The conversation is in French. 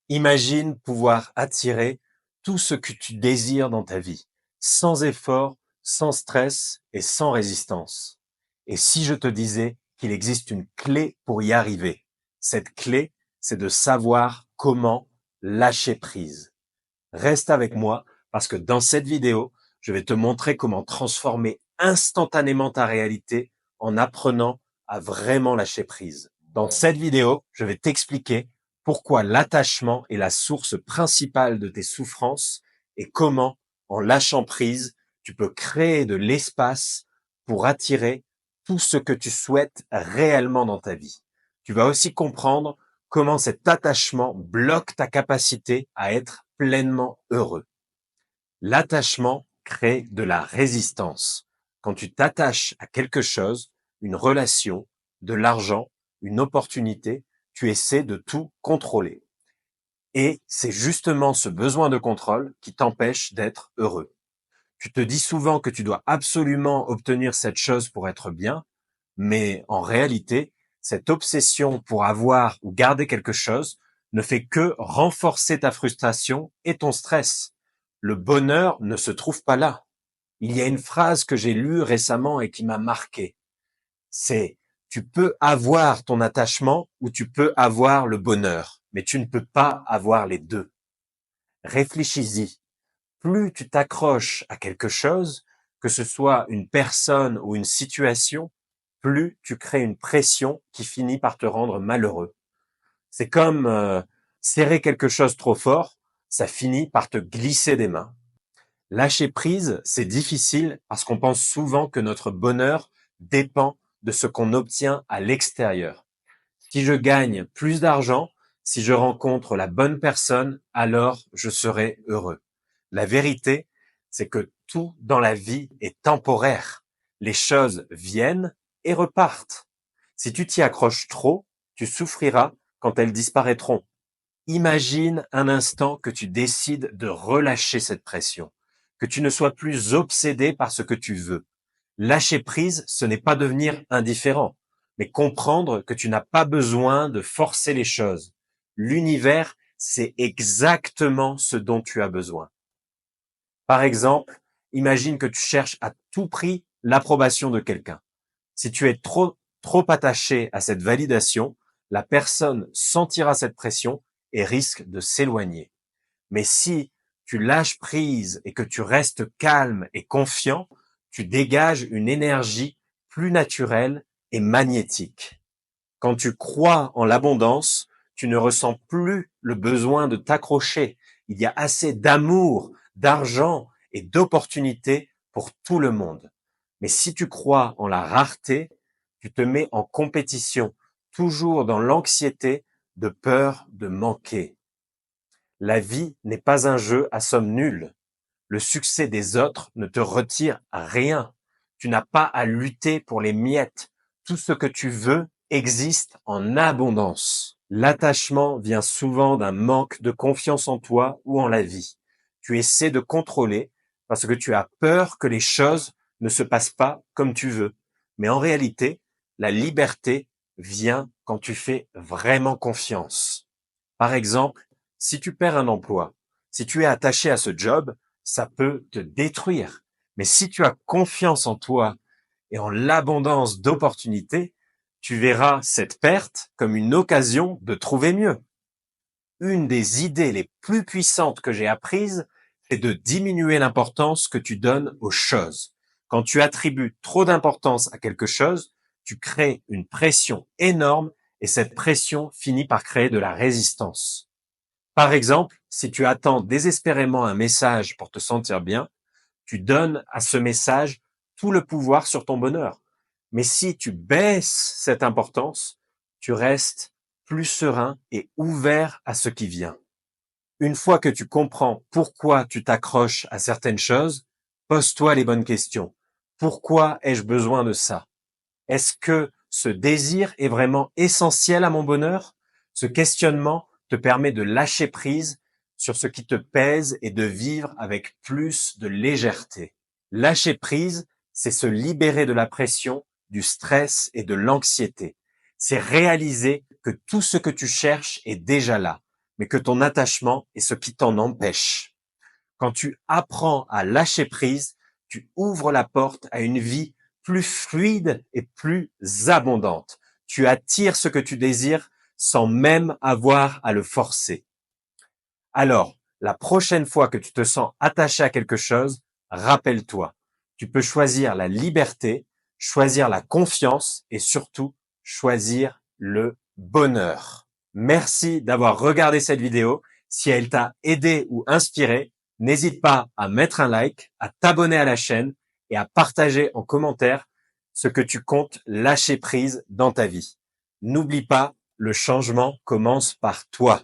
Imagine pouvoir attirer tout ce que tu désires dans ta vie, sans effort, sans stress et sans résistance. Et si je te disais qu'il existe une clé pour y arriver, cette clé, c'est de savoir comment lâcher prise. Reste avec moi parce que dans cette vidéo, je vais te montrer comment transformer instantanément ta réalité en apprenant à vraiment lâcher prise. Dans cette vidéo, je vais t'expliquer pourquoi l'attachement est la source principale de tes souffrances et comment, en lâchant prise, tu peux créer de l'espace pour attirer tout ce que tu souhaites réellement dans ta vie. Tu vas aussi comprendre comment cet attachement bloque ta capacité à être pleinement heureux. L'attachement crée de la résistance. Quand tu t'attaches à quelque chose, une relation, de l'argent, une opportunité, tu essaies de tout contrôler. Et c'est justement ce besoin de contrôle qui t'empêche d'être heureux. Tu te dis souvent que tu dois absolument obtenir cette chose pour être bien, mais en réalité, cette obsession pour avoir ou garder quelque chose ne fait que renforcer ta frustration et ton stress. Le bonheur ne se trouve pas là. Il y a une phrase que j'ai lue récemment et qui m'a marqué. C'est: tu peux avoir ton attachement ou tu peux avoir le bonheur, mais tu ne peux pas avoir les deux. Réfléchis-y. Plus tu t'accroches à quelque chose, que ce soit une personne ou une situation, plus tu crées une pression qui finit par te rendre malheureux. C'est comme serrer quelque chose trop fort, ça finit par te glisser des mains. Lâcher prise, c'est difficile parce qu'on pense souvent que notre bonheur dépend de ce qu'on obtient à l'extérieur. Si je gagne plus d'argent, si je rencontre la bonne personne, alors je serai heureux. La vérité, c'est que tout dans la vie est temporaire. Les choses viennent et repartent. Si tu t'y accroches trop, tu souffriras quand elles disparaîtront. Imagine un instant que tu décides de relâcher cette pression, que tu ne sois plus obsédé par ce que tu veux. Lâcher prise, ce n'est pas devenir indifférent, mais comprendre que tu n'as pas besoin de forcer les choses. L'univers, c'est exactement ce dont tu as besoin. Par exemple, imagine que tu cherches à tout prix l'approbation de quelqu'un. Si tu es trop attaché à cette validation, la personne sentira cette pression et risque de s'éloigner. Mais si tu lâches prise et que tu restes calme et confiant, tu dégages une énergie plus naturelle et magnétique. Quand tu crois en l'abondance, tu ne ressens plus le besoin de t'accrocher. Il y a assez d'amour, d'argent et d'opportunités pour tout le monde. Mais si tu crois en la rareté, tu te mets en compétition, toujours dans l'anxiété de peur de manquer. La vie n'est pas un jeu à somme nulle. Le succès des autres ne te retire rien. Tu n'as pas à lutter pour les miettes. Tout ce que tu veux existe en abondance. L'attachement vient souvent d'un manque de confiance en toi ou en la vie. Tu essaies de contrôler parce que tu as peur que les choses ne se passent pas comme tu veux. Mais en réalité, la liberté vient quand tu fais vraiment confiance. Par exemple, si tu perds un emploi, si tu es attaché à ce job, ça peut te détruire. Mais si tu as confiance en toi et en l'abondance d'opportunités, tu verras cette perte comme une occasion de trouver mieux. Une des idées les plus puissantes que j'ai apprises, c'est de diminuer l'importance que tu donnes aux choses. Quand tu attribues trop d'importance à quelque chose, tu crées une pression énorme et cette pression finit par créer de la résistance. Par exemple, si tu attends désespérément un message pour te sentir bien, tu donnes à ce message tout le pouvoir sur ton bonheur. Mais si tu baisses cette importance, tu restes plus serein et ouvert à ce qui vient. Une fois que tu comprends pourquoi tu t'accroches à certaines choses, pose-toi les bonnes questions. Pourquoi ai-je besoin de ça? Est-ce que ce désir est vraiment essentiel à mon bonheur? Ce questionnement te permet de lâcher prise sur ce qui te pèse et de vivre avec plus de légèreté. Lâcher prise, c'est se libérer de la pression, du stress et de l'anxiété. C'est réaliser que tout ce que tu cherches est déjà là. mais que ton attachement est ce qui t'en empêche. Quand tu apprends à lâcher prise, tu ouvres la porte à une vie plus fluide et plus abondante. Tu attires ce que tu désires sans même avoir à le forcer. Alors, la prochaine fois que tu te sens attaché à quelque chose, rappelle-toi, tu peux choisir la liberté, choisir la confiance et surtout choisir le bonheur. Merci d'avoir regardé cette vidéo. Si elle t'a aidé ou inspiré, n'hésite pas à mettre un like, à t'abonner à la chaîne et à partager en commentaire ce que tu comptes lâcher prise dans ta vie. N'oublie pas, le changement commence par toi.